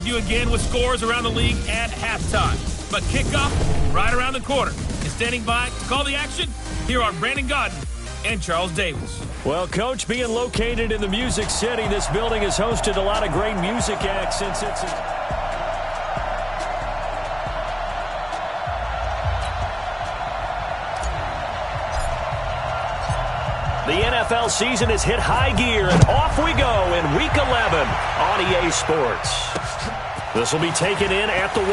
You again with scores around the league at halftime. But kickoff right around the corner. And standing by to call the action, here are Brandon Godden and Charles Davis. Well, Coach, being located in the Music City, this building has hosted a lot of great music acts since it's... The NFL season has hit high gear, and off we go in Week 11 on EA Sports. This will be taken in at the 1.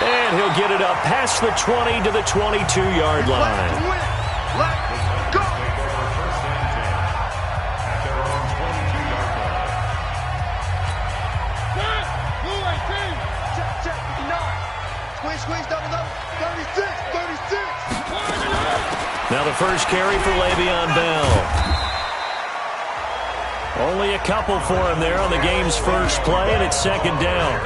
And he'll get it up past the 20 to the 22-yard line. Let's go! Check, 59. Squeeze down the nose. 36. Now the first carry for Le'Veon Bell. Only a couple for him there on the game's first play, and it's second down.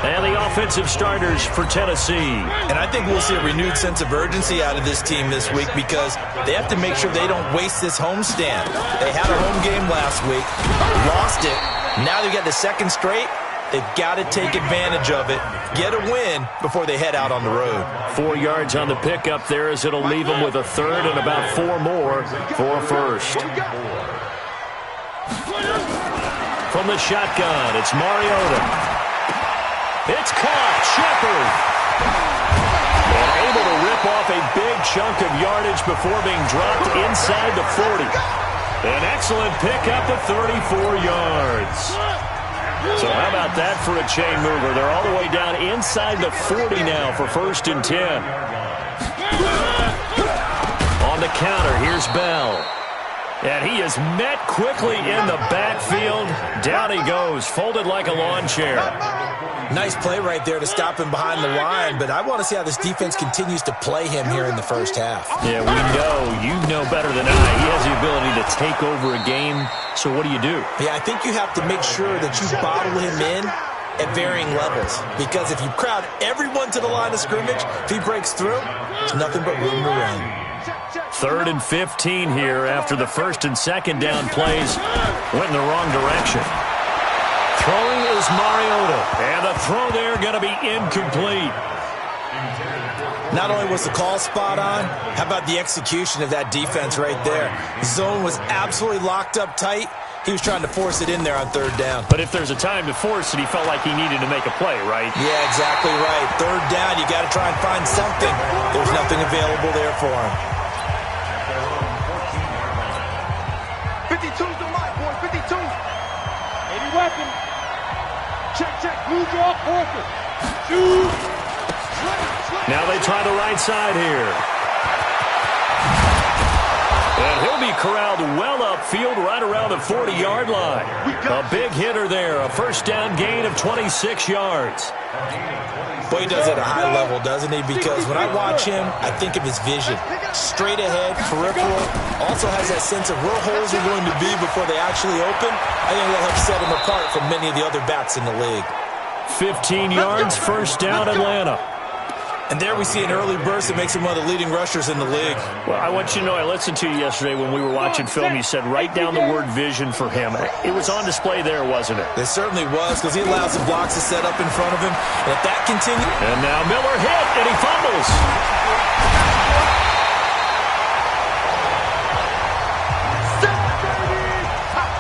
And the offensive starters for Tennessee. And I think we'll see a renewed sense of urgency out of this team this week because they have to make sure they don't waste this homestand. They had a home game last week, lost it. Now they've got the second straight. They've got to take advantage of it, get a win before they head out on the road. 4 yards on the pickup there as it'll leave them with a third and about 4 more for a first. From the shotgun, it's Mariota. It's caught, Shepard. And able to rip off a big chunk of yardage before being dropped inside the 40. An excellent pickup of 34 yards. So how about that for a chain mover? They're all the way down inside the 40 now for 1st and 10. On the counter, here's Bell. And he is met quickly in the backfield. Down he goes, folded like a lawn chair. Nice play right there to stop him behind the line, but I want to see how this defense continues to play him here in the first half. Yeah, we know. You know better than I. He has the ability to take over a game. So what do you do? Yeah, I think you have to make sure that you bottle him in at varying levels. Because if you crowd everyone to the line of scrimmage, if he breaks through, there's nothing but room to run. 3rd and 15 here after the 1st and 2nd down plays went in the wrong direction. Throwing is Mariota. And the throw there going to be incomplete. Not only was the call spot on, how about the execution of that defense right there? The zone was absolutely locked up tight. He was trying to force it in there on 3rd down. But if there's a time to force it, he felt like he needed to make a play, right? Yeah, exactly right. 3rd down, you got to try and find something. There's nothing available there for him. 52's the line, boy. 52. Any weapon. Check. Blue draw, Porter. Shoot. Now they try the right side here. And he'll be corralled well upfield right around the 40-yard line. A big hitter there. A 1st down gain of 26 yards. Boy, he does it at a high level, doesn't he? Because when I watch him, I think of his vision. Straight ahead, peripheral. Also has that sense of where holes are going to be before they actually open. I think that helps set him apart from many of the other backs in the league. 15 yards, 1st down, Atlanta. And there we see an early burst that makes him one of the leading rushers in the league. Well, I want you to know, I listened to you yesterday when we were watching film. You said write down the word vision for him. It was on display there, wasn't it? It certainly was, because he allows the blocks to set up in front of him. And if that continues... And now Miller hit, and he fumbles.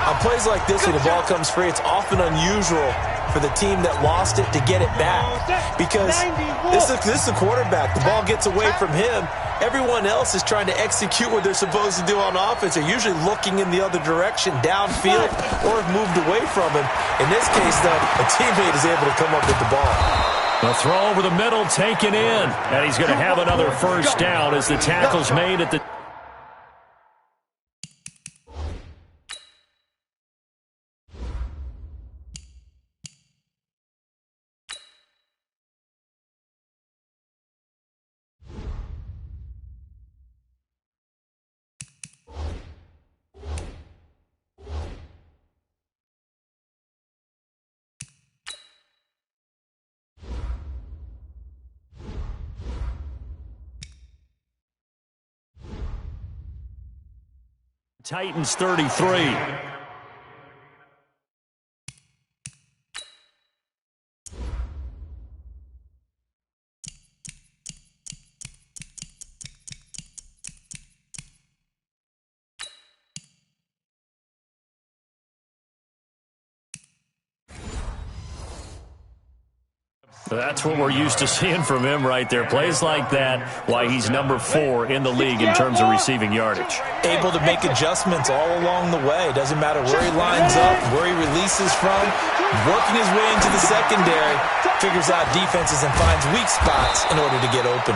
On plays like this, when the ball comes free, it's often unusual for the team that lost it to get it back. Because this is the quarterback. The ball gets away from him. Everyone else is trying to execute what they're supposed to do on offense. They're usually looking in the other direction, downfield, or have moved away from him. In this case, though, a teammate is able to come up with the ball. The throw over the middle taken in. And he's going to have another 1st down as the tackle's made at the... Titans 33. That's what we're used to seeing from him right there. Plays like that, why he's number 4 in the league in terms of receiving yardage. Able to make adjustments all along the way. Doesn't matter where he lines up, where he releases from. Working his way into the secondary, figures out defenses and finds weak spots in order to get open.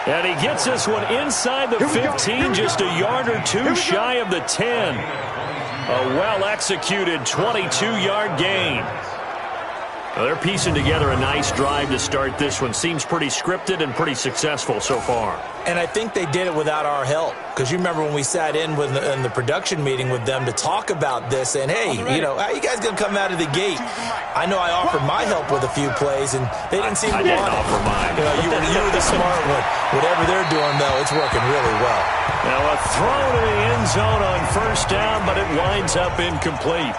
And he gets this one inside the 15, just a yard or two shy of the 10. A well-executed 22-yard gain. Well, they're piecing together a nice drive to start this one. Seems pretty scripted and pretty successful so far. And I think they did it without our help. Because you remember when we sat in the production meeting with them to talk about this, saying, hey, how you guys going to come out of the gate? I know I offered my help with a few plays, and they didn't seem to want it. I didn't offer mine. You were the smart one. Whatever they're doing, though, it's working really well. Now a throw to the end zone on first down, but it winds up incomplete.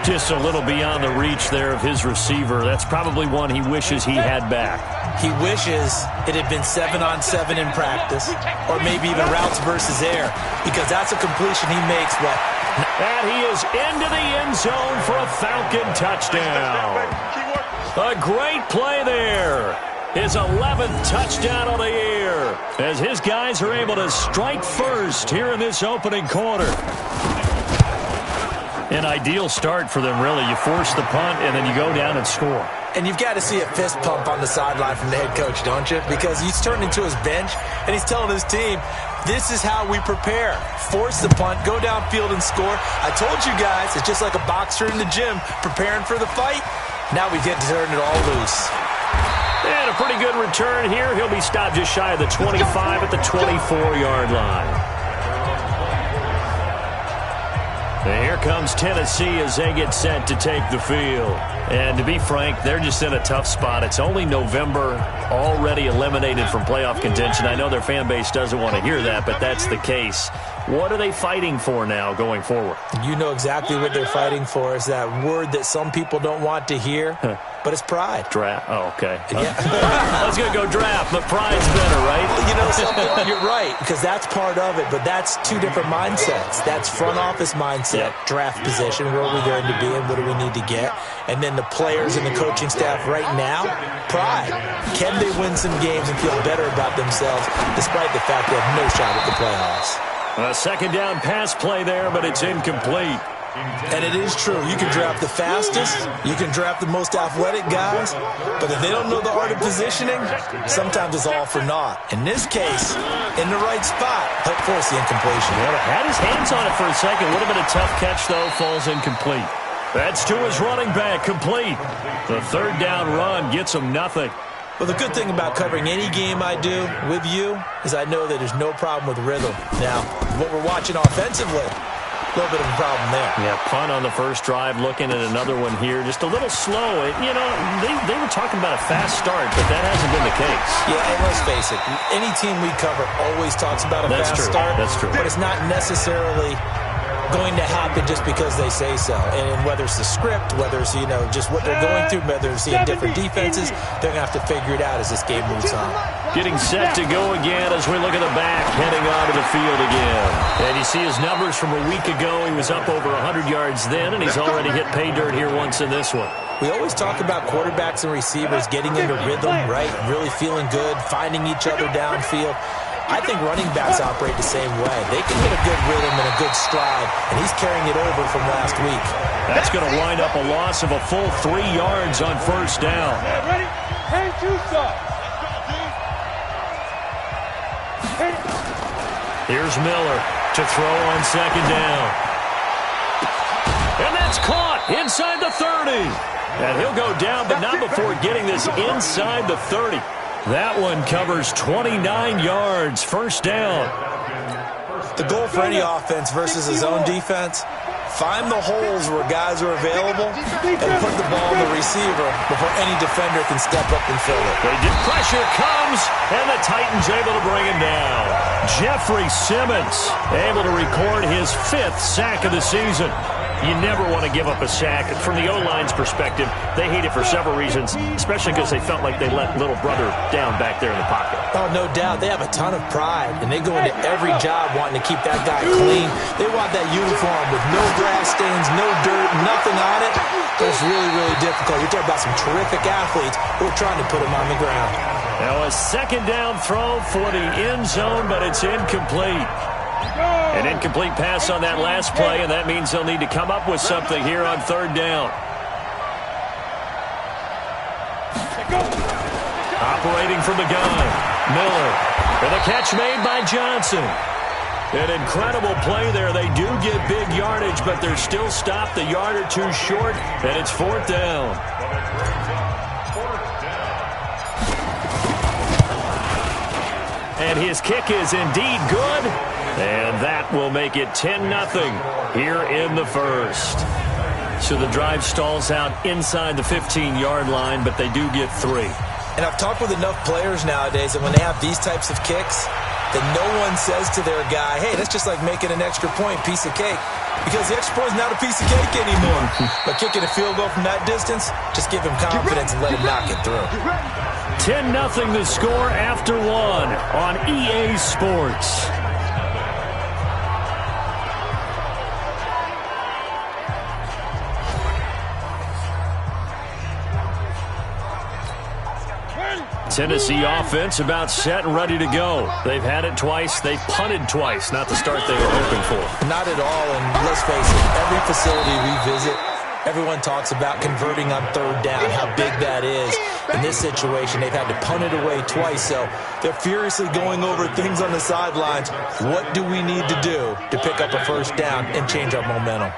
Just a little beyond the reach there of his receiver. That's probably one he wishes he had back. He wishes it had been 7-on-7 in practice, or maybe even routes versus air, because that's a completion he makes. But and he is into the end zone for a Falcon touchdown. A great play there. His 11th touchdown on the year, as his guys are able to strike first here in this opening quarter. An ideal start for them, really. You force the punt, and then you go down and score. And you've got to see a fist pump on the sideline from the head coach, don't you? Because he's turned into his bench, and he's telling his team, this is how we prepare. Force the punt, go downfield and score. I told you guys, it's just like a boxer in the gym preparing for the fight. Now we get to turn it all loose. And a pretty good return here. He'll be stopped just shy of the 25 at the 24-yard line. And here comes Tennessee as they get set to take the field. And to be frank, they're just in a tough spot. It's only November, already eliminated from playoff contention. I know their fan base doesn't want to hear that, but that's the case. What are they fighting for now going forward? You know exactly what they're fighting for. Is that word that some people don't want to hear, but it's pride. Draft. Oh, okay. Yeah. I was going to go draft, but pride's better, right? You're right, because that's part of it, but that's two different mindsets. That's front office mindset, draft position, where are we going to be and what do we need to get? And then the players and the coaching staff right now, pride. Can they win some games and feel better about themselves despite the fact they have no shot at the playoffs? A second down pass play there, but it's incomplete. And it is true. You can draft the fastest. You can draft the most athletic guys. But if they don't know the art of positioning, sometimes it's all for naught. In this case, in the right spot, help force the incompletion. Well, had his hands on it for a second. Would have been a tough catch, though. Falls incomplete. That's to his running back. Complete. The third down run gets him nothing. Well, the good thing about covering any game I do with you is I know that there's no problem with rhythm. Now, what we're watching offensively, a little bit of a problem there. Yeah, punt on the first drive, looking at another one here. Just a little slow. They were talking about a fast start, but that hasn't been the case. Yeah, and let's face it, any team we cover always talks about a fast start. That's true. But it's not necessarily going to happen just because they say so. And whether it's the script, whether it's, just what they're going through, whether it's seeing different defenses, they're going to have to figure it out as this game moves on. Getting set to go again as we look at the back, heading onto the field again. And you see his numbers from a week ago. He was up over 100 yards then, and he's already hit pay dirt here once in this one. We always talk about quarterbacks and receivers getting into rhythm, right? Really feeling good, finding each other downfield. I think running backs operate the same way. They can get a good rhythm and a good stride, and he's carrying it over from last week. That's going to wind up a loss of a full 3 yards on first down. Ready? Hand to stop. Here's Miller to throw on second down. And that's caught inside the 30. And he'll go down, but not before getting this inside the 30. That one covers 29 yards, first down. The goal for any offense versus his own defense, find the holes where guys are available and put the ball on the receiver before any defender can step up and fill it. Pressure comes, and the Titans able to bring him down. Jeffrey Simmons able to record his 5th sack of the season. You never want to give up a sack. From the O-line's perspective, they hate it for several reasons, especially because they felt like they let little brother down back there in the pocket. Oh, no doubt. They have a ton of pride, and they go into every job wanting to keep that guy clean. They want that uniform with no grass stains, no dirt, nothing on it. That's really, really difficult. You're talking about some terrific athletes who are trying to put him on the ground. Now a second down throw for the end zone, but it's incomplete. An incomplete pass on that last play, and that means they'll need to come up with something here on third down. Operating from the gun, Miller. And the catch made by Johnson. An incredible play there. They do get big yardage, but they're still stopped a yard or two short, and it's fourth down. And his kick is indeed good, and that will make it 10-0 here in the first. So the drive stalls out inside the 15-yard line, but they do get 3. And I've talked with enough players nowadays that when they have these types of kicks, that no one says to their guy, hey, that's just like making an extra point, piece of cake. Because the extra point is not a piece of cake anymore. But kicking a field goal from that distance, just give him confidence and let him knock it through. 10-0 the score after 1 on EA Sports. Tennessee offense about set and ready to go. They've had it twice. They've punted twice. Not the start they were hoping for. Not at all, and let's face it, every facility we visit, everyone talks about converting on third down, how big that is. In this situation, they've had to punt it away twice, so they're furiously going over things on the sidelines. What do we need to do to pick up a first down and change our momentum?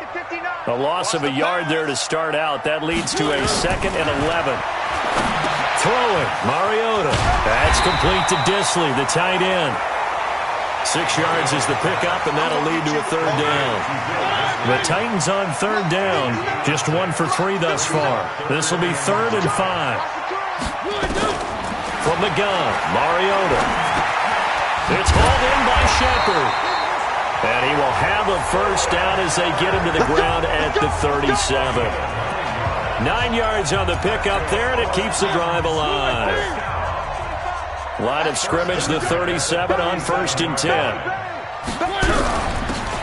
A loss of a yard there to start out. That leads to a 2nd and 11. Throwing, Mariota. That's complete to Disley, the tight end. 6 yards is the pickup, and that'll lead to a third down. The Titans on third down, just 1 for 3 thus far. This will be 3rd and 5. From the gun, Mariota. It's hauled in by Shepard. And he will have a first down as they get him to the ground at the 37. 9 yards on the pickup there, and it keeps the drive alive. Line of scrimmage, the 37 on 1st and 10.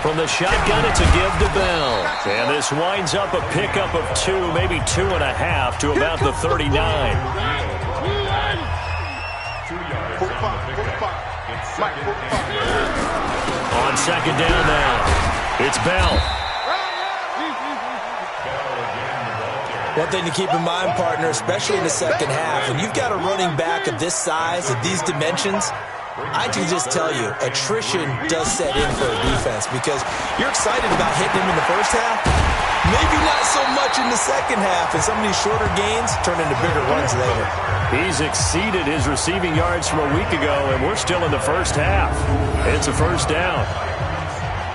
From the shotgun, it's a give to Bell. And this winds up a pickup of 2, maybe 2.5 to about the 39. 45. On 2nd down now, it's Bell. One thing to keep in mind, partner, especially in the second half, when you've got a running back of this size, of these dimensions, I can just tell you, attrition does set in for a defense because you're excited about hitting him in the first half, maybe not so much in the second half, and some of these shorter gains turn into bigger runs later. He's exceeded his receiving yards from a week ago, and we're still in the first half. It's a first down.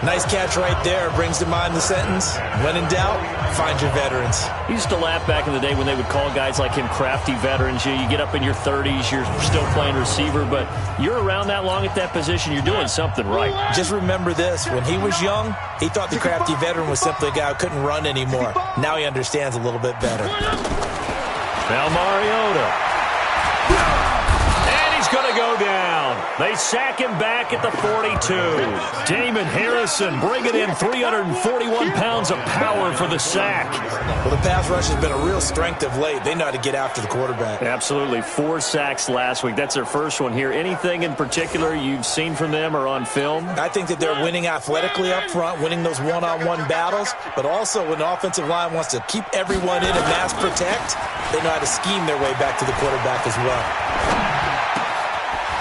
Nice catch right there. Brings to mind the sentence, when in doubt, find your veterans. He used to laugh back in the day when they would call guys like him crafty veterans. You get up in your 30s, you're still playing receiver, but you're around that long at that position, you're doing something right. Just remember this. When he was young, he thought the crafty veteran was simply a guy who couldn't run anymore. Now he understands a little bit better. Now Mariota. And he's going to go down. They sack him back at the 42. Damon Harrison bringing in 341 pounds of power for the sack. Well, the pass rush has been a real strength of late. They know how to get after the quarterback. Absolutely. 4 sacks last week. That's their first one here. Anything in particular you've seen from them or on film? I think that they're winning athletically up front, winning those one-on-one battles, but also when the offensive line wants to keep everyone in and mass protect, they know how to scheme their way back to the quarterback as well.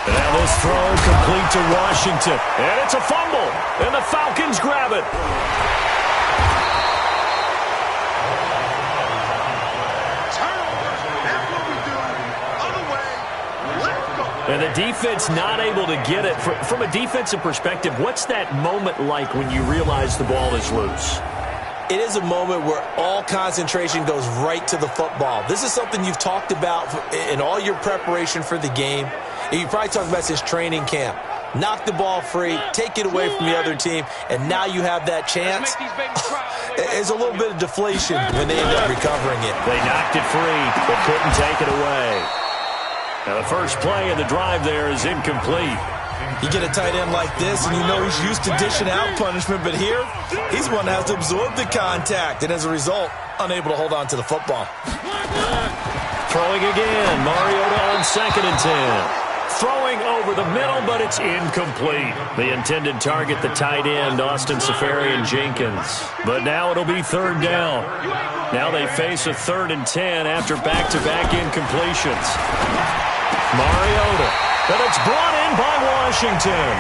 And now this throw complete to Washington. And it's a fumble. And the Falcons grab it. And the defense not able to get it. From a defensive perspective, what's that moment like when you realize the ball is loose? It is a moment where all concentration goes right to the football. This is something you've talked about in all your preparation for the game. You probably talked about since training camp. knock the ball free, take it away from the other team, and now you have that chance. It's a little bit of deflation when they end up recovering it. They knocked it free, but couldn't take it away. Now the first play of the drive there is incomplete. You get a tight end like this, and you know he's used to dishing out punishment, but here, he's one that has to absorb the contact, and as a result, unable to hold on to the football. Throwing again, Mariota on 2nd and 10. Throwing over the middle, but it's incomplete. The intended target, the tight end, Austin Seferian-Jenkins. But now it'll be 3rd down. Now they face a 3rd and 10 after back-to-back incompletions. Mariota, but it's brought in by Washington.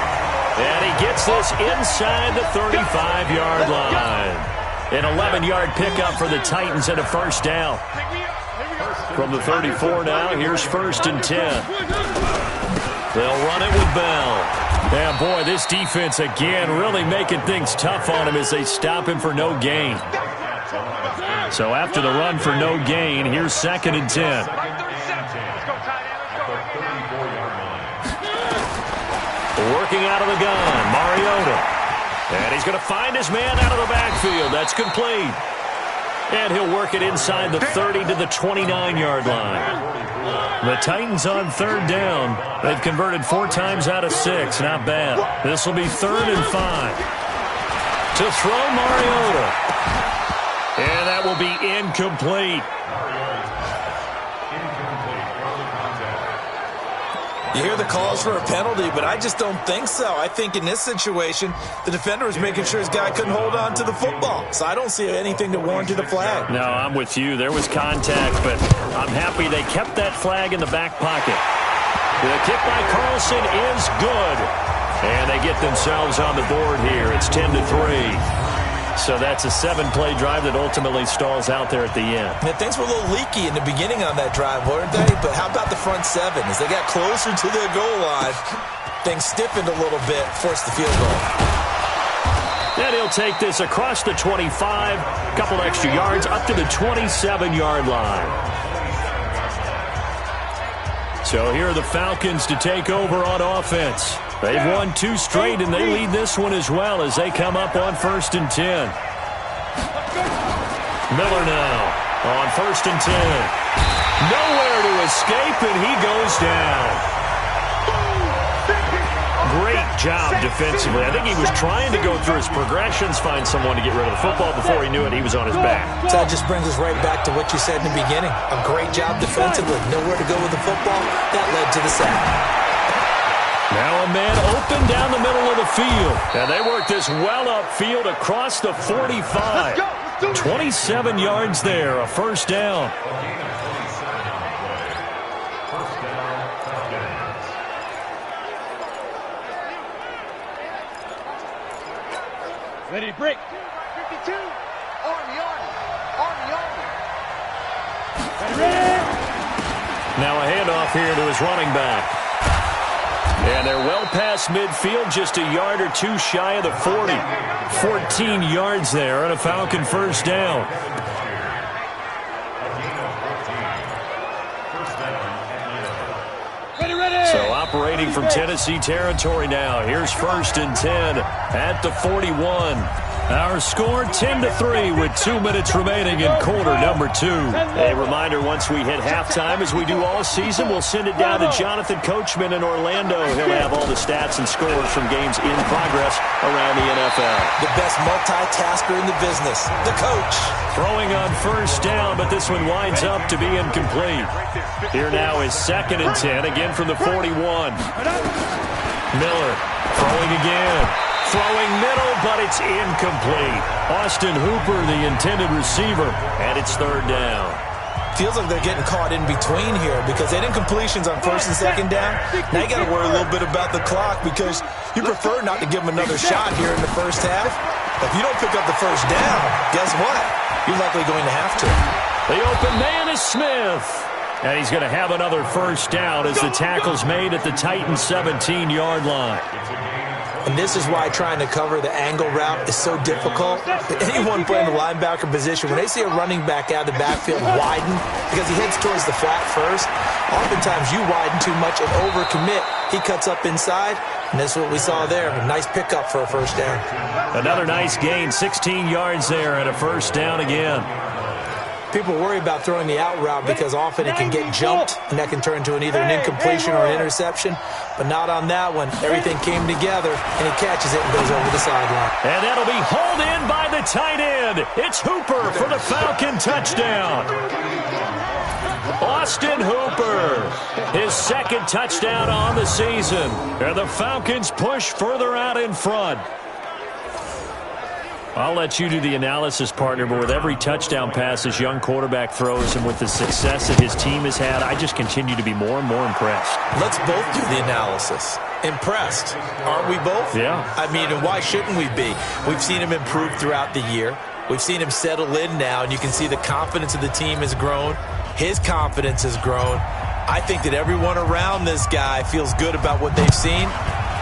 And he gets this inside the 35-yard line. An 11-yard pickup for the Titans and a 1st down. From the 34 now, here's 1st and 10. They'll run it with Bell. Yeah, boy, this defense again really making things tough on him as they stop him for no gain. So after the run for no gain, here's 2nd and 10. Working out of the gun, Mariota. And he's going to find his man out of the backfield. That's complete. And he'll work it inside the 30 to the 29-yard line. The Titans on 3rd down. They've converted 4 times out of 6. Not bad. This will be 3rd and 5. To throw Mariota. And that will be incomplete. You hear the calls for a penalty, but I just don't think so. I think in this situation, the defender was making sure his guy couldn't hold on to the football. So I don't see anything to warrant a flag. No, I'm with you. There was contact, but I'm happy they kept that flag in the back pocket. The kick by Carlson is good. And they get themselves on the board here. It's 10-3. So that's a 7-play drive that ultimately stalls out there at the end. Yeah, things were a little leaky in the beginning on that drive, weren't they? But how about the front 7? As they got closer to their goal line, things stiffened a little bit, forced the field goal. And he'll take this across the 25, a couple extra yards, up to the 27-yard line. So here are the Falcons to take over on offense. They've won 2 straight, and they lead this one as well as they come up on 1st and 10. Miller now on 1st and 10. Nowhere to escape, and he goes down. Great job defensively. I think he was trying to go through his progressions, find someone to get rid of the football. Before he knew it, he was on his back. So that just brings us right back to what you said in the beginning. A great job defensively. Nowhere to go with the football. That led to the sack. Now a man open down the middle of the field. And they work this well upfield across the 45. 27 yards there, a 1st down. Ready to break. 52. Army. Ready. Now a handoff here to his running back. And they're well past midfield, just a yard or 2 shy of the 40. 14 yards there on a Falcon 1st down. So operating from Tennessee territory now. Here's 1st and 10 at the 41. Our score 10-3 with 2 minutes remaining in quarter number 2. A reminder, once we hit halftime, as we do all season, we'll send it down to Jonathan Coachman in Orlando. He'll have all the stats and scores from games in progress around the NFL. The best multitasker in the business, the coach. Throwing on 1st down, but this one winds up to be incomplete. Here now is 2nd and 10, again from the 41. Miller throwing again. Throwing middle, but it's incomplete. Austin Hooper, the intended receiver, and it's 3rd down. Feels like they're getting caught in between here because they had incompletions on 1st and 2nd down. Now you got to worry a little bit about the clock because you prefer not to give them another shot here in the 1st half. If you don't pick up the 1st down, guess what? You're likely going to have to. The open man is Smith. And he's going to have another 1st down as the tackle's made at the Titans' 17-yard line. And this is why trying to cover the angle route is so difficult. Anyone playing the linebacker position, when they see a running back out of the backfield widen, because he heads towards the flat first, oftentimes you widen too much and overcommit. He cuts up inside. And that's what we saw there. A nice pickup for a first down. Another nice gain, 16 yards there and a first down again. People worry about throwing the out route because often it can get jumped, and that can turn into either an incompletion or an interception. But not on that one. Everything came together, and he catches it and goes over the sideline. And that'll be hauled in by the tight end. It's Hooper for the Falcon touchdown. Austin Hooper, his second touchdown on the season. And the Falcons push further out in front. I'll let you do the analysis, partner, but with every touchdown pass this young quarterback throws and with the success that his team has had, I just continue to be more and more impressed. Let's both do the analysis. Impressed. Aren't we both? Yeah. I mean, and why shouldn't we be? We've seen him improve throughout the year. We've seen him settle in now, and you can see the confidence of the team has grown. His confidence has grown. I think that everyone around this guy feels good about what they've seen,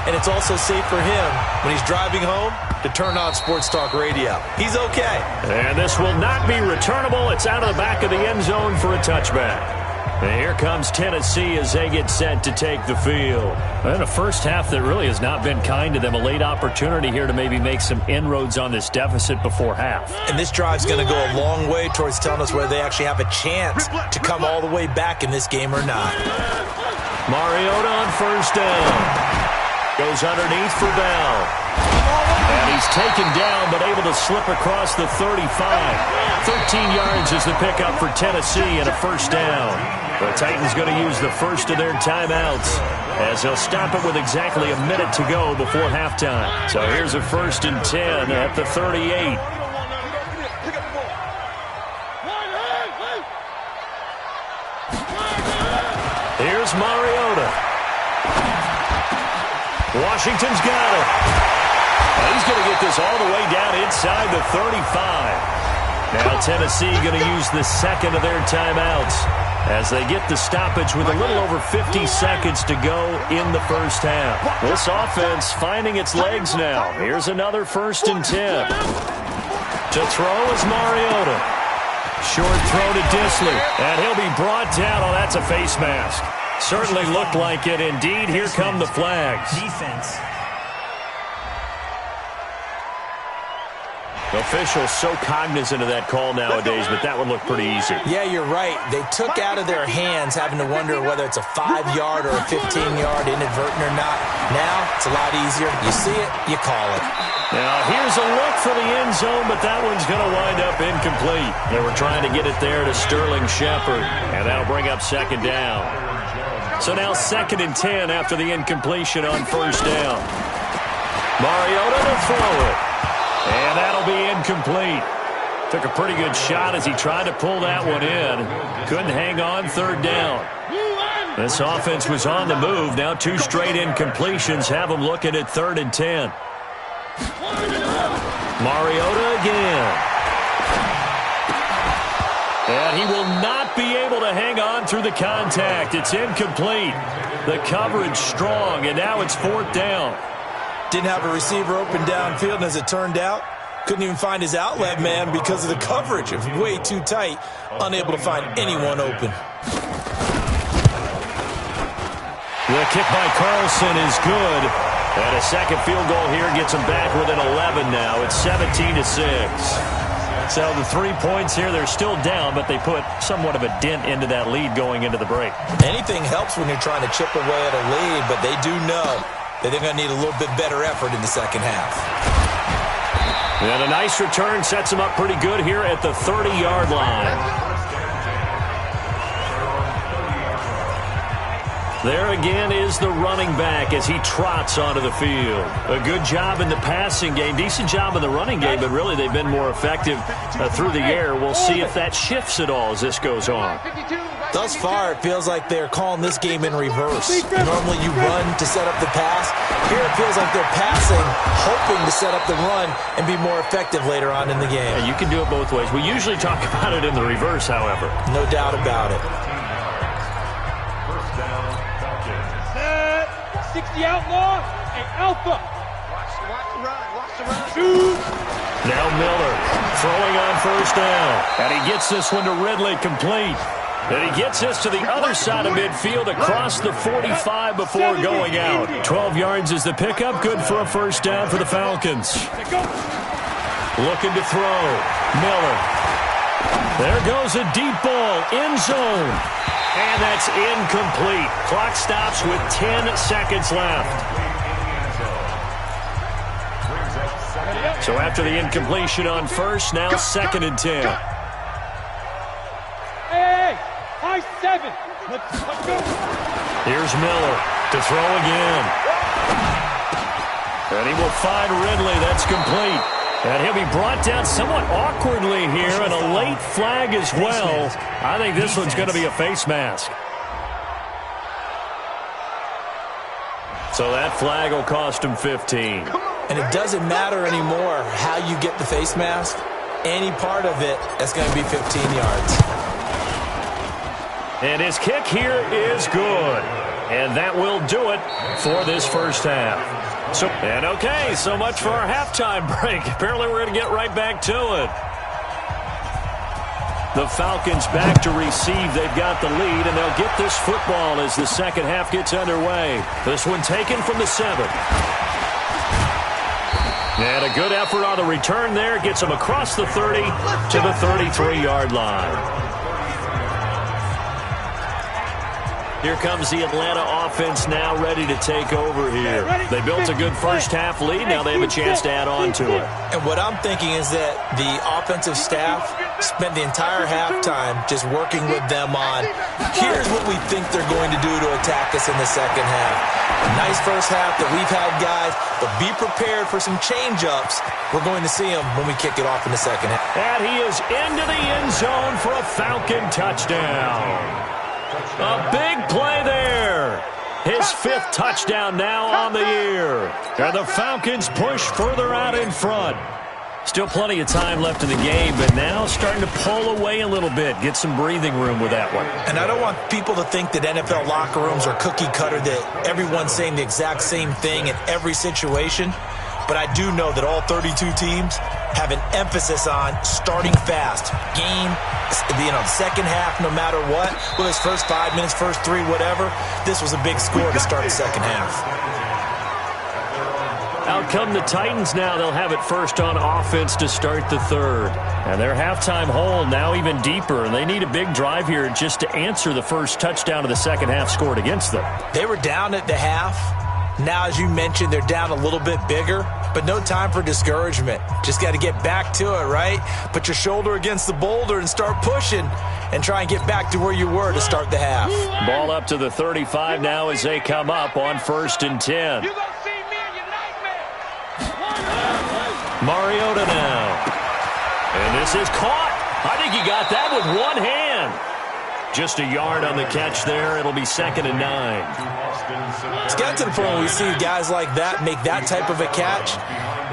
and it's also safe for him when he's driving home to turn on Sports Talk Radio. He's okay. And this will not be returnable. It's out of the back of the end zone for a touchback. And here comes Tennessee as they get set to take the field. And a first half that really has not been kind to them. A late opportunity here to maybe make some inroads on this deficit before half. And this drive's going to go a long way towards telling us whether they actually have a chance to come all the way back in this game or not. Mariota on first down. Goes underneath for Bell. And he's taken down, but able to slip across the 35. 13 yards is the pickup for Tennessee and a first down. The Titans going to use the first of their timeouts as they'll stop it with exactly a minute to go before halftime. So here's a 1st and 10 at the 38. Here's Mariota. Washington's got it. And he's going to get this all the way down inside the 35. Now Tennessee going to use the second of their timeouts as they get the stoppage with a little over 50 seconds to go in the first half. This offense finding its legs now. Here's another 1st and 10. To throw is Mariota. Short throw to Disley. And he'll be brought down. Oh, that's a face mask. Certainly looked like it. Indeed, here come the flags. Defense. Officials so cognizant of that call nowadays, but that would look pretty easy. Yeah, you're right. They took out of their hands having to wonder whether it's a 5-yard or a 15-yard inadvertent or not. Now, it's a lot easier. You see it, you call it. Now, here's a look for the end zone, but that one's going to wind up incomplete. They were trying to get it there to Sterling Shepard, and that'll bring up 2nd down. So now 2nd and 10 after the incompletion on 1st down. Mariota to throw it. And that'll be incomplete. Took a pretty good shot as he tried to pull that one in. Couldn't hang on 3rd down. This offense was on the move. Now 2 straight incompletions have them looking at 3rd and 10. Mariota again. And he will not be able to hang on through the contact. It's incomplete. The coverage strong, and now it's 4th down. Didn't have a receiver open downfield, and as it turned out, couldn't even find his outlet man because of the coverage. It was way too tight, unable to find anyone open. The kick by Carlson is good. And a second field goal here gets them back within 11 now. It's 17-6. So the 3 points here, they're still down, but they put somewhat of a dent into that lead going into the break. Anything helps when you're trying to chip away at a lead, but they do know that they're going to need a little bit better effort in the second half. And a nice return sets them up pretty good here at the 30-yard line. There again is the running back as he trots onto the field. A good job in the passing game, decent job in the running game, but really they've been more effective through the air. We'll see if that shifts at all as this goes on. Thus far, it feels like they're calling this game in reverse. Normally you run to set up the pass. Here it feels like they're passing, hoping to set up the run and be more effective later on in the game. Yeah, you can do it both ways. We usually talk about it in the reverse, however. No doubt about it. 60 outlaw and alpha. Watch the run. Shoot. Now Miller throwing on 1st down. And he gets this one to Ridley complete. And he gets this to the other side of midfield across the 45 before going out. 12 yards is the pickup. Good for a first down for the Falcons. Looking to throw. Miller. There goes a deep ball. End zone. And that's incomplete. Clock stops with 10 seconds left. So after the incompletion on first, now 2nd and 10. Hey, high 7. Let's go. Here's Miller to throw again. And he will find Ridley. That's complete. And he'll be brought down somewhat awkwardly here, and a late flag as well. I think this one's going to be a face mask. So that flag will cost him 15. And it doesn't matter anymore how you get the face mask. Any part of it, that's going to be 15 yards. And his kick here is good. And that will do it for this first half. So much for our halftime break. Apparently we're going to get right back to it. The Falcons back to receive. They've got the lead, and they'll get this football as the second half gets underway. This one taken from the 7. And a good effort on the return there. Gets them across the 30 to the 33-yard line. Here comes the Atlanta offense now ready to take over here. They built a good first half lead. Now they have a chance to add on to it. And what I'm thinking is that the offensive staff spent the entire halftime just working with them on, here's what we think they're going to do to attack us in the second half. Nice first half that we've had, guys, but be prepared for some change-ups. We're going to see them when we kick it off in the second half. And he is into the end zone for a Falcon touchdown. A big play there. His 5th touchdown now on the year. And the Falcons push further out in front. Still plenty of time left in the game, but now starting to pull away a little bit. Get some breathing room with that one. And I don't want people to think that NFL locker rooms are cookie cutter, that everyone's saying the exact same thing in every situation. But I do know that all 32 teams have an emphasis on starting fast. Game, second half, no matter what. Whether it's first 5 minutes, first 3, whatever. This was a big score to start the second half. Out come the Titans now. They'll have it first on offense to start the third. And their halftime hole now even deeper. And they need a big drive here just to answer the first touchdown of the second half scored against them. They were down at the half. Now, as you mentioned, they're down a little bit bigger, but no time for discouragement. Just got to get back to it, right? Put your shoulder against the boulder and start pushing and try and get back to where you were to start the half. Ball up to the 35 now as they come up on 1st and 10. You gonna see me in your nightmare. Mariota now. And this is caught. I think he got that with one hand. Just a yard on the catch there. It'll be 2nd and 9. It's got to the point where we see guys like that make that type of a catch.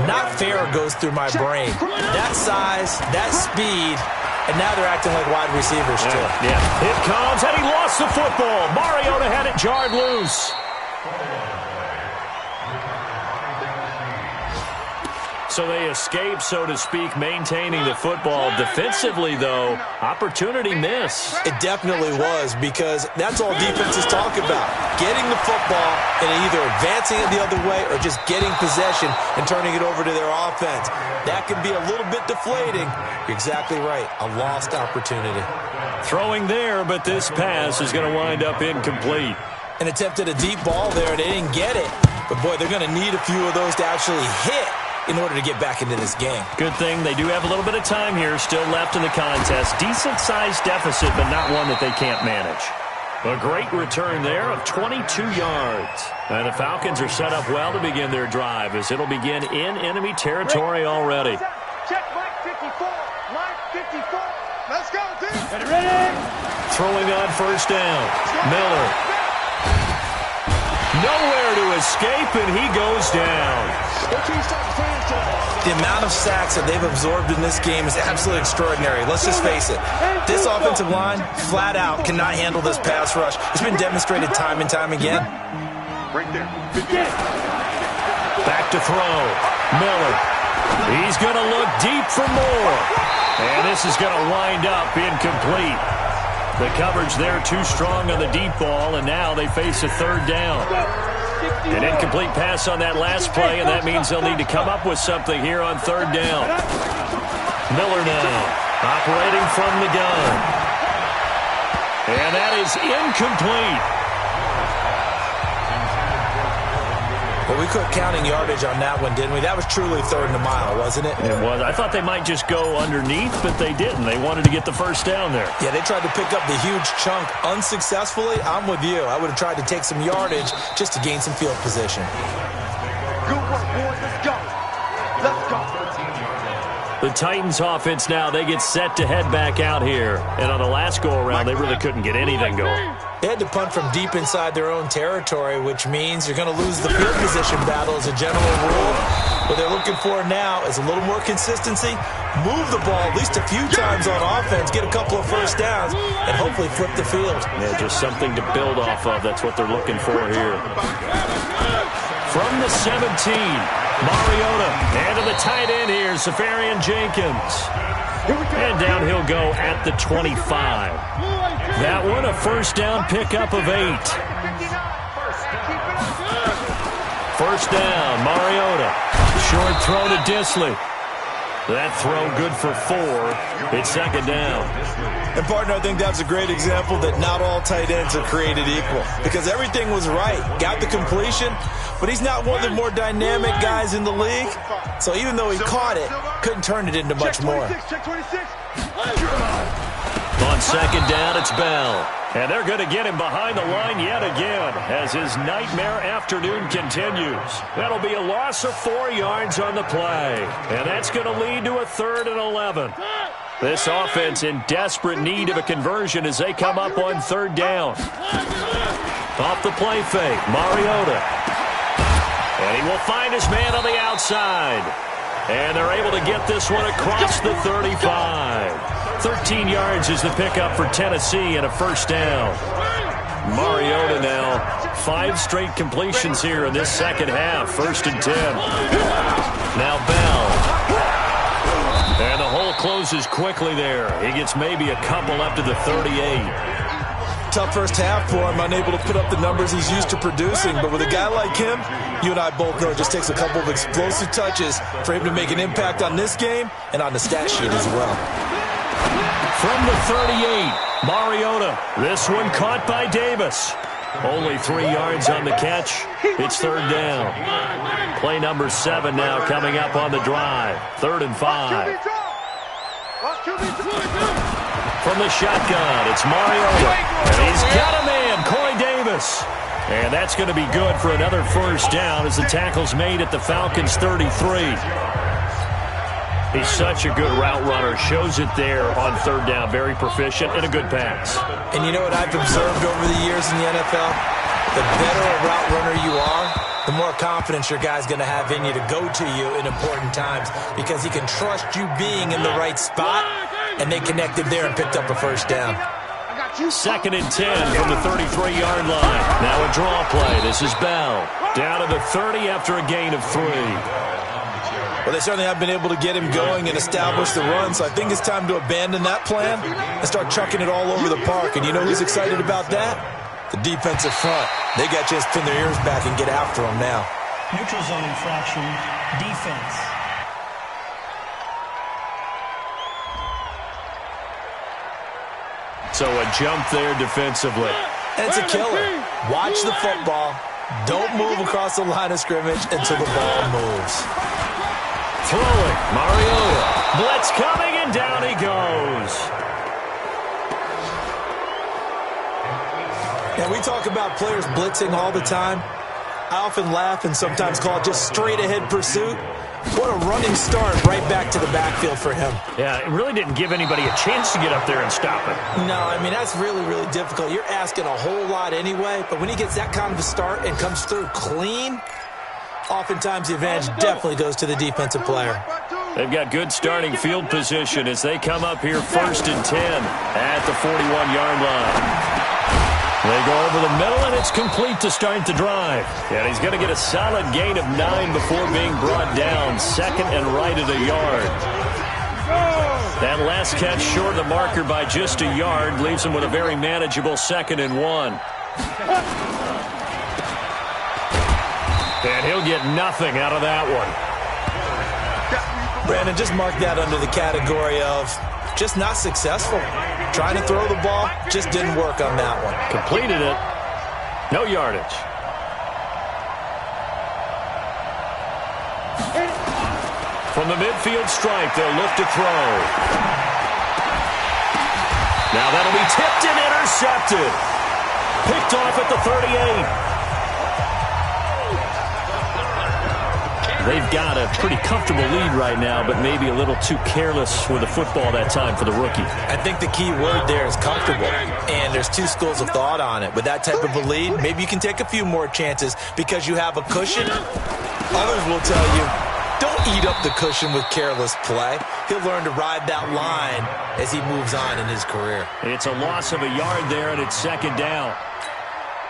Not fair goes through my brain. That size, that speed, and now they're acting like wide receivers too. Yeah. It comes, and he lost the football. Mariota had it jarred loose. So they escape, so to speak, maintaining the football. Defensively, though, opportunity miss. It definitely was, because that's all defenses talk about. Getting the football and either advancing it the other way or just getting possession and turning it over to their offense. That can be a little bit deflating. You're exactly right. A lost opportunity. Throwing there, but this pass is going to wind up incomplete. And attempted a deep ball there. They didn't get it. But, boy, they're going to need a few of those to actually hit in order to get back into this game. Good thing they do have a little bit of time here still left in the contest. Decent-sized deficit, but not one that they can't manage. A great return there of 22 yards. And the Falcons are set up well to begin their drive as it'll begin in enemy territory already. Check Mike 54. Mike 54. Let's go, team. Ready? Throwing on first down. Miller. Nowhere to escape, and he goes down. The amount of sacks that they've absorbed in this game is absolutely extraordinary. Let's just face it. This offensive line, flat out, cannot handle this pass rush. It's been demonstrated time and time again. Right there. Back to throw. Miller. He's going to look deep for more. And this is going to wind up incomplete. The coverage there too strong on the deep ball, and now they face a third down. An incomplete pass on that last play, and that means they'll need to come up with something here on third down. Miller now, operating from the gun. And that is incomplete. Well, we quit counting yardage on that one, didn't we? That was truly third and a mile, wasn't it? It was. I thought they might just go underneath, but they didn't. They wanted to get the first down there. Yeah, they tried to pick up the huge chunk unsuccessfully. I'm with you. I would have tried to take some yardage just to gain some field position. Good work, boys. Let's go. Let's go. The Titans offense now, they get set to head back out here. And on the last go-around, they really couldn't get anything going. They had to punt from deep inside their own territory, which means you're going to lose the field position battle as a general rule. What they're looking for now is a little more consistency, move the ball at least a few times on offense, get a couple of first downs, and hopefully flip the field. Yeah, just something to build off of. That's what they're looking for here. From the 17, Mariota, and to the tight end here, Safarian Jenkins. And down he'll go at the 25. That one, a first down pickup of 8. First down, Mariota. Short throw to Disley. That throw good for 4. It's second down. And, partner, I think that's a great example that not all tight ends are created equal because everything was right. Got the completion, but he's not one of the more dynamic guys in the league. So even though he caught it, couldn't turn it into much more. On second down, it's Bell. And they're going to get him behind the line yet again as his nightmare afternoon continues. That'll be a loss of 4 yards on the play. And that's going to lead to a 3rd and 11. This offense in desperate need of a conversion as they come up on third down. Off the play fake, Mariota. And he will find his man on the outside. And they're able to get this one across the 35. 13 yards is the pickup for Tennessee and a first down. Mariota now, 5 straight completions here in this second half. 1st and 10. Now Bell. And the hole closes quickly there. He gets maybe a couple up to the 38. Tough first half for him, unable to put up the numbers he's used to producing. But with a guy like him, you and I both know it just takes a couple of explosive touches for him to make an impact on this game and on the stat sheet as well. From the 38, Mariota. This one caught by Davis. Only 3 yards on the catch. It's third down. Play number 7 now coming up on the drive. 3rd and 5. From the shotgun, it's Mariota. And he's got a man, Corey Davis. And that's going to be good for another first down as the tackle's made at the Falcons' 33. He's such a good route runner. Shows it there on third down. Very proficient and a good pass. And you know what I've observed over the years in the NFL? The better a route runner you are, the more confidence your guy's going to have in you to go to you in important times because he can trust you being in the right spot, and they connected there and picked up a first down. 2nd and 10 from the 33-yard line. Now a draw play. This is Bell. Down to the 30 after a gain of 3. Well, they certainly have been able to get him going and establish the run, so I think it's time to abandon that plan and start chucking it all over the park. And you know who's excited about that? The defensive front. They got a chance to pin their ears back and get after him now. Neutral zone infraction, defense. So a jump there defensively. And it's a killer. Watch the football. Don't move across the line of scrimmage until the ball moves. Throwing, Mariota. Blitz coming, and down he goes. And we talk about players blitzing all the time. I often laugh and sometimes call it just straight-ahead pursuit. What a running start right back to the backfield for him. Yeah, it really didn't give anybody a chance to get up there and stop it. No, I mean, that's really, really difficult. You're asking a whole lot anyway, but when he gets that kind of a start and comes through clean, oftentimes the advantage definitely goes to the defensive player. They've got good starting field position as they come up here 1st and 10 at the 41-yard line. They go over the middle, and it's complete to start the drive. And he's going to get a solid gain of 9 before being brought down. 2nd and right at a yard. That last catch short of the marker by just a yard leaves him with a very manageable 2nd and 1. And he'll get nothing out of that one. Brandon, just mark that under the category of just not successful. Trying to throw the ball, just didn't work on that one. Completed it. No yardage. From the midfield stripe, they'll look to throw. Now that'll be tipped and intercepted. Picked off at the 38. They've got a pretty comfortable lead right now, but maybe a little too careless with the football that time for the rookie. I think the key word there is comfortable, and there's two schools of thought on it. With that type of a lead, maybe you can take a few more chances because you have a cushion. Others will tell you, don't eat up the cushion with careless play. He'll learn to ride that line as he moves on in his career. It's a loss of a yard there, and it's 2nd down.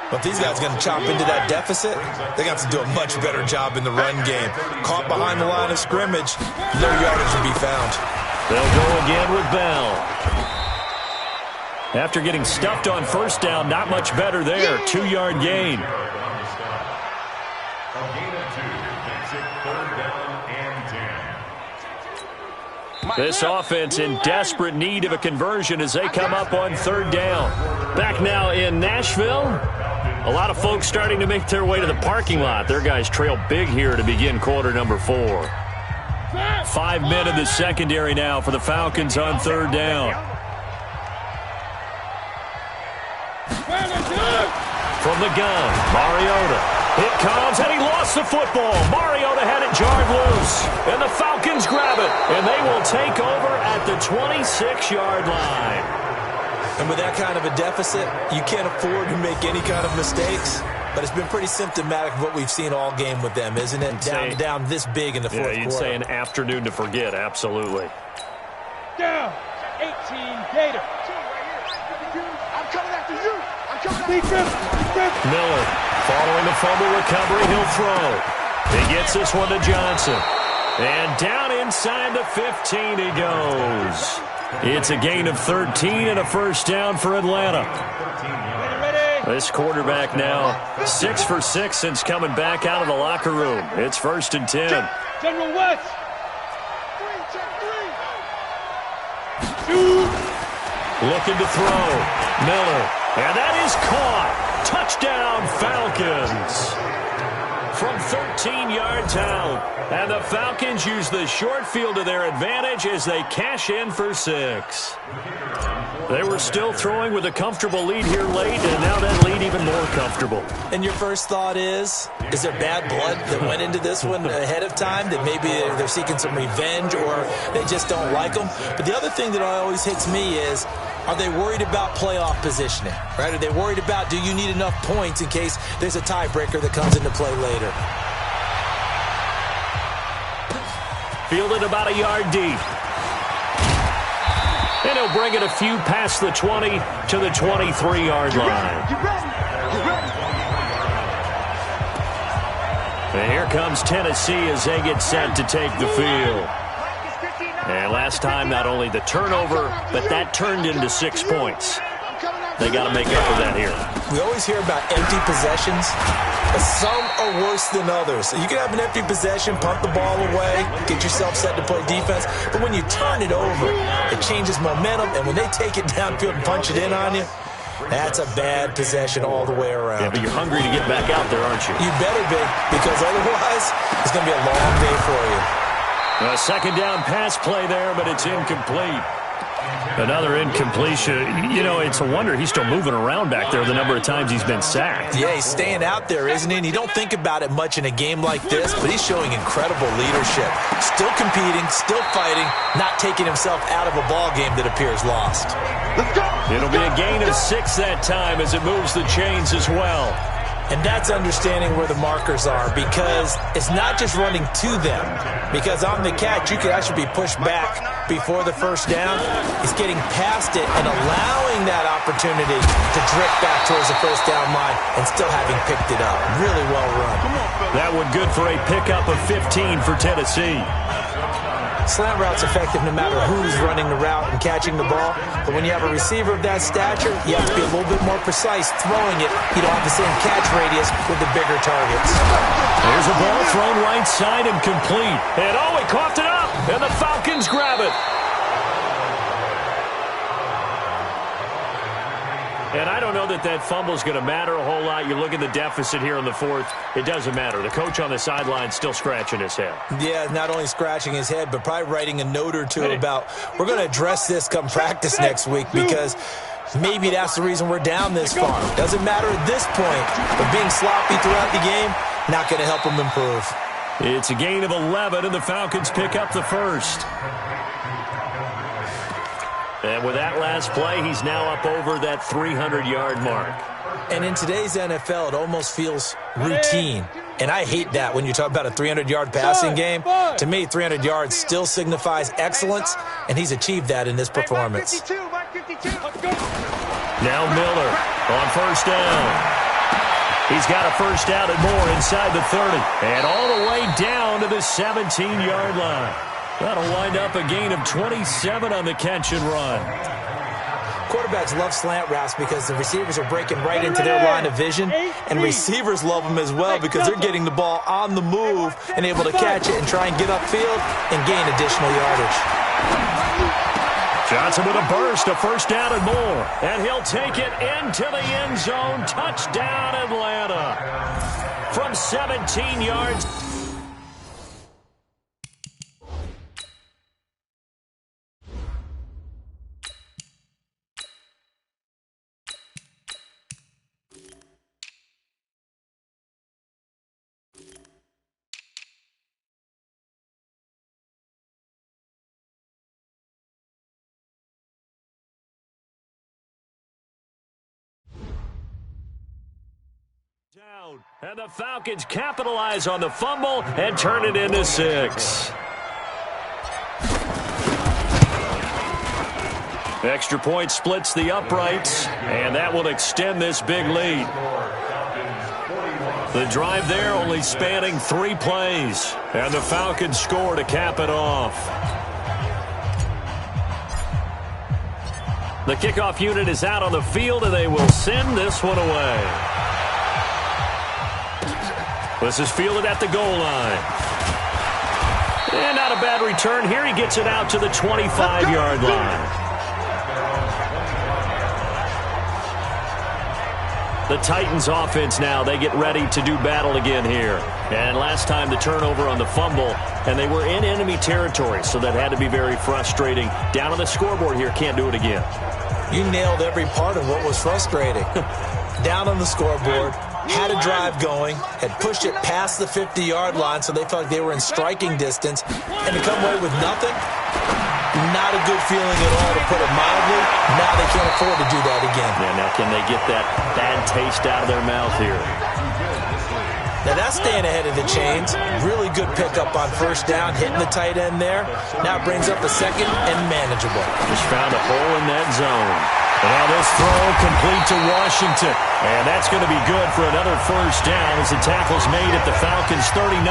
But if these guys are going to chop into that deficit, they're going to have to do a much better job in the run game. Caught behind the line of scrimmage, no yardage will be found. They'll go again with Bell. After getting stuffed on 1st down, not much better there. 2-yard gain. This offense in desperate need of a conversion as they come up on 3rd down. Back now in Nashville. A lot of folks starting to make their way to the parking lot. Their guys trail big here to begin quarter number 4. 5 men in the secondary now for the Falcons on 3rd down. From the gun, Mariota. It comes, and he lost the football. Mariota had it jarred loose, and the Falcons grab it, and they will take over at the 26-yard line. And with that kind of a deficit, you can't afford to make any kind of mistakes. But it's been pretty symptomatic of what we've seen all game with them, isn't it? Down this big in the fourth quarter. Yeah, you'd say an afternoon to forget, absolutely. Down, 18 Gator. I'm coming after you. I'm coming after you. Miller, following the fumble recovery, he'll throw. He gets this one to Johnson. And down inside the 15 he goes. It's a gain of 13 and a 1st down for Atlanta. This quarterback now 6 for 6 since coming back out of the locker room. It's 1st and 10. General West. Looking to throw. Miller. And that is caught. Touchdown, Falcons. From 13 yards out. And the Falcons use the short field to their advantage as they cash in for 6. They were still throwing with a comfortable lead here late, and now that lead even more comfortable. And your first thought is there bad blood that went into this one ahead of time, that maybe they're seeking some revenge or they just don't like them? But the other thing that always hits me is, are they worried about playoff positioning? Right? Are they worried about, do you need enough points in case there's a tiebreaker that comes into play later? Fielded about a yard deep. And he'll bring it a few past the 20 to the 23-yard line. And here comes Tennessee as they get set to take the field. And last time, not only the turnover, but that turned into 6 points. They got to make up for that here. We always hear about empty possessions. Some are worse than others. You can have an empty possession, punt the ball away, get yourself set to play defense. But when you turn it over, it changes momentum. And when they take it downfield and punch it in on you, that's a bad possession all the way around. Yeah, but you're hungry to get back out there, aren't you? You better be, because otherwise it's going to be a long day for you. A 2nd down pass play there, but it's incomplete. Another incompletion. You know, it's a wonder he's still moving around back there the number of times he's been sacked. Yeah, he's staying out there, isn't he? And you don't think about it much in a game like this, but he's showing incredible leadership. Still competing, still fighting, not taking himself out of a ball game that appears lost. It'll be a gain of 6 that time as it moves the chains as well. And that's understanding where the markers are, because it's not just running to them. Because on the catch, you could actually be pushed back before the 1st down. It's getting past it and allowing that opportunity to drift back towards the 1st down line and still having picked it up. Really well run. That one good for a pickup of 15 for Tennessee. Slant route's effective no matter who's running the route and catching the ball. But when you have a receiver of that stature, you have to be a little bit more precise throwing it. You don't have the same catch radius with the bigger targets. There's a ball thrown right side and complete. And he coughed it up. And the Falcons grab it. And I don't know that that fumble is going to matter a whole lot. You look at the deficit here in the fourth. It doesn't matter. The coach on the sideline still scratching his head. Yeah, not only scratching his head, but probably writing a note or two about, we're going to address this come practice next week because maybe that's the reason we're down this far. Doesn't matter at this point, but being sloppy throughout the game, not going to help them improve. It's a gain of 11, and the Falcons pick up the first. And with that last play, he's now up over that 300-yard mark. And in today's NFL, it almost feels routine. And I hate that when you talk about a 300-yard passing game. To me, 300 yards still signifies excellence, and he's achieved that in this performance. Now Miller on first down. He's got a first down and more inside the 30. And all the way down to the 17-yard line. That'll wind up a gain of 27 on the catch and run. Quarterbacks love slant routes because the receivers are breaking right into their line of vision, and receivers love them as well because they're getting the ball on the move and able to catch it and try and get upfield and gain additional yardage. Johnson with a burst, a first down and more, and he'll take it into the end zone. Touchdown, Atlanta. From 17 yards. Down, and the Falcons capitalize on the fumble and turn it into 6. Extra point splits the uprights, and that will extend this big lead. The drive there only spanning 3 plays, and the Falcons score to cap it off. The kickoff unit is out on the field, and they will send this one away. This is fielded at the goal line. And not a bad return here. He gets it out to the 25-yard line. The Titans offense now, they get ready to do battle again here. And last time the turnover on the fumble, and they were in enemy territory, so that had to be very frustrating. Down on the scoreboard here, can't do it again. You nailed every part of what was frustrating. Down on the scoreboard, had a drive going, had pushed it past the 50-yard line so they felt like they were in striking distance, and to come away with nothing, not a good feeling at all, to put it mildly. Now they can't afford to do that again. Yeah, now can they get that bad taste out of their mouth here? Now that's staying ahead of the chains. Really good pickup on first down, hitting the tight end there. Now it brings up a second and manageable. Just found a hole in that zone. And now this throw complete to Washington. And that's going to be good for another first down as the tackle's made at the Falcons' 39.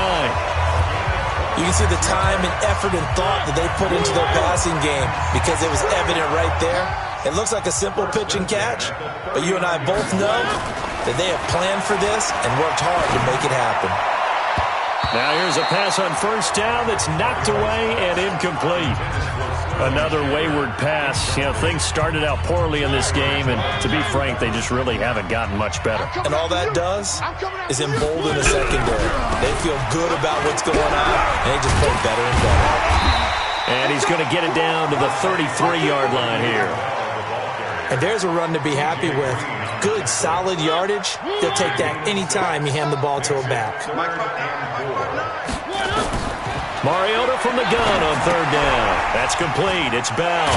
You can see the time and effort and thought that they put into their passing game because it was evident right there. It looks like a simple pitch and catch, but you and I both know that they have planned for this and worked hard to make it happen. Now here's a pass on first down that's knocked away and incomplete. Another wayward pass. You know, things started out poorly in this game, and to be frank, they just really haven't gotten much better. And all that does is embolden the secondary. They feel good about what's going on, and they just play better and better. And he's going to get it down to the 33-yard line here. And there's a run to be happy with. Good, solid yardage. He'll take that anytime you hand the ball to a back. Mariota from the gun on third down. That's complete. It's Bell.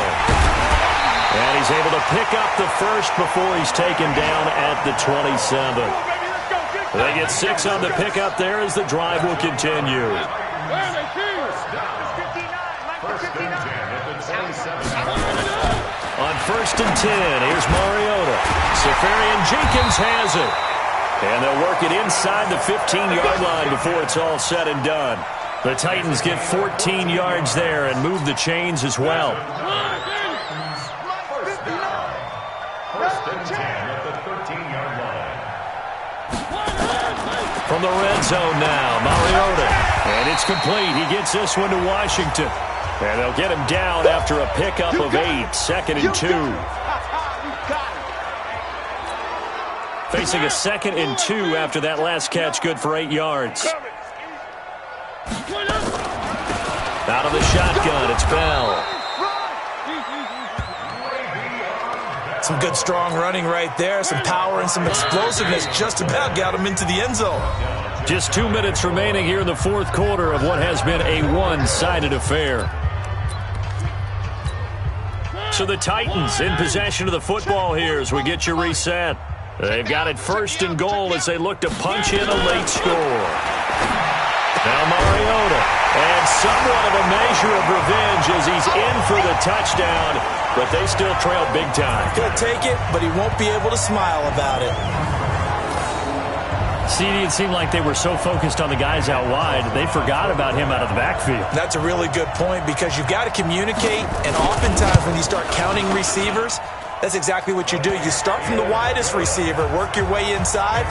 And he's able to pick up the first before he's taken down at the 27. They get 6 on the pickup there as the drive will continue. On first and 10, here's Mariota. Safarian Jenkins has it. And they'll work it inside the 15-yard line before it's all said and done. The Titans get 14 yards there and move the chains as well. First and 10 at the 13-yard line. From the red zone now, Mariota. And it's complete. He gets this one to Washington. And they'll get him down after a pickup of 8, 2nd and 2. Facing a 2nd and 2 after that last catch, good for 8 yards. Out of the shotgun, it's Bell. Some good strong running right there. Some power and some explosiveness just about got him into the end zone. Just 2 minutes remaining here in the fourth quarter of what has been a one-sided affair. So the Titans in possession of the football here as we get you reset. They've got it 1st and goal as they look to punch in a late score. Now Mariota, and somewhat of a measure of revenge as he's in for the touchdown, but they still trail big time. He'll take it, but he won't be able to smile about it. CD, it seemed like they were so focused on the guys out wide, they forgot about him out of the backfield. That's a really good point because you've got to communicate, and oftentimes when you start counting receivers, that's exactly what you do. You start from the widest receiver, work your way inside.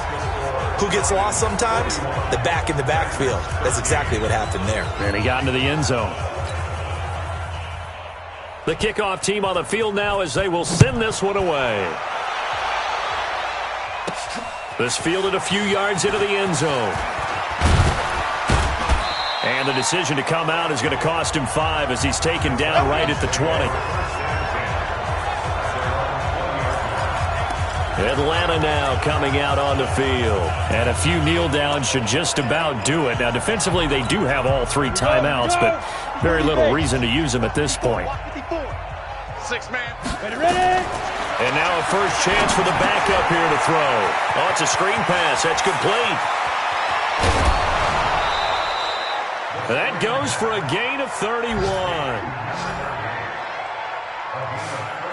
Who gets lost sometimes? The back in the backfield. That's exactly what happened there. And he got into the end zone. The kickoff team on the field now as they will send this one away. This fielded a few yards into the end zone. And the decision to come out is going to cost him 5 as he's taken down right at the 20. Atlanta now coming out on the field. And a few kneel downs should just about do it. Now, defensively, they do have all 3 timeouts, but very little reason to use them at this point. 6 man. Ready. And now a first chance for the backup here to throw. Oh, it's a screen pass. That's complete. That goes for a gain of 31.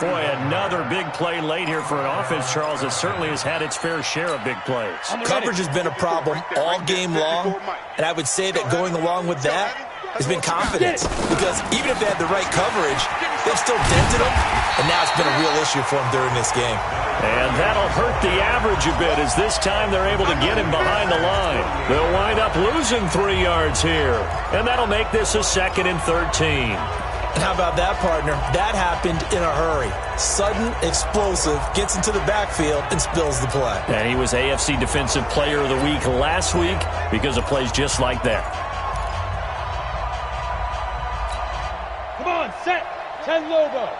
Boy, another big play late here for an offense, Charles, that certainly has had its fair share of big plays. Coverage has been a problem all game long, and I would say that going along with that has been confidence. Because even if they had the right coverage, they've still dented them, and now it's been a real issue for them during this game. And that'll hurt the average a bit as this time they're able to get him behind the line. They'll wind up losing 3 yards here, and that'll make this a 2nd and 13. And how about that, partner? That happened in a hurry. Sudden, explosive, gets into the backfield, and spills the play. And he was AFC Defensive Player of the Week last week because of plays just like that. Come on, set. 10 Lobo.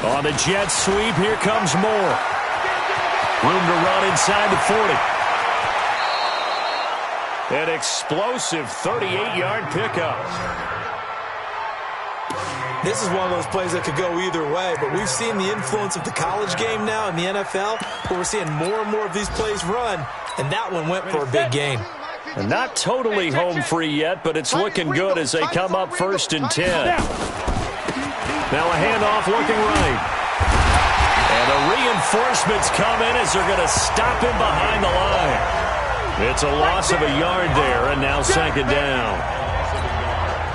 On the jet sweep, here comes more. Room to run inside the 40. An explosive 38-yard pickup. This is one of those plays that could go either way, but we've seen the influence of the college game now in the NFL, where we're seeing more and more of these plays run, and that one went for a big gain. And not totally home free yet, but it's looking good as they come up 1st and 10. Now a handoff looking right. And the reinforcements come in as they're going to stop him behind the line. It's a loss of a yard there, and now 2nd down.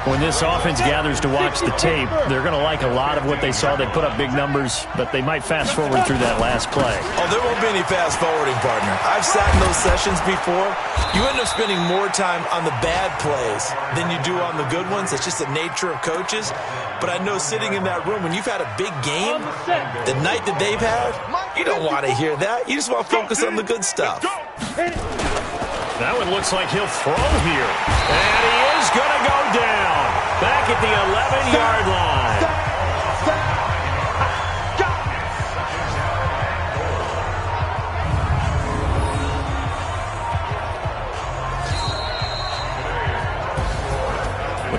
When this offense gathers to watch the tape, they're going to like a lot of what they saw. They put up big numbers, but they might fast forward through that last play. Oh, there won't be any fast forwarding, partner. I've sat in those sessions before. You end up spending more time on the bad plays than you do on the good ones. It's just the nature of coaches. But I know sitting in that room, when you've had a big game, the night that they've had, you don't want to hear that. You just want to focus on the good stuff. That one looks like he'll throw here. And he is going to go down. Back at the 11-yard line.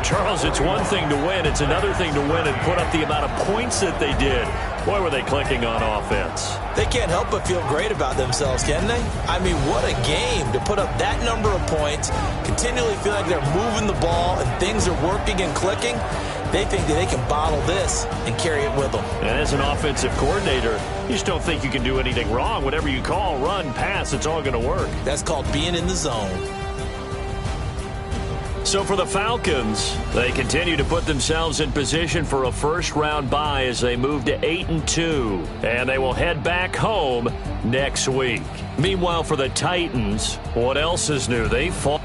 Charles, it's one thing to win. It's another thing to win and put up the amount of points that they did. Boy, were they clicking on offense. They can't help but feel great about themselves, can they? I mean, what a game to put up that number of points, continually feel like they're moving the ball and things are working and clicking. They think that they can bottle this and carry it with them. And as an offensive coordinator, you just don't think you can do anything wrong. Whatever you call, run, pass, it's all going to work. That's called being in the zone. So for the Falcons, they continue to put themselves in position for a first-round bye as they move to 8-2, and they will head back home next week. Meanwhile, for the Titans, what else is new? They fought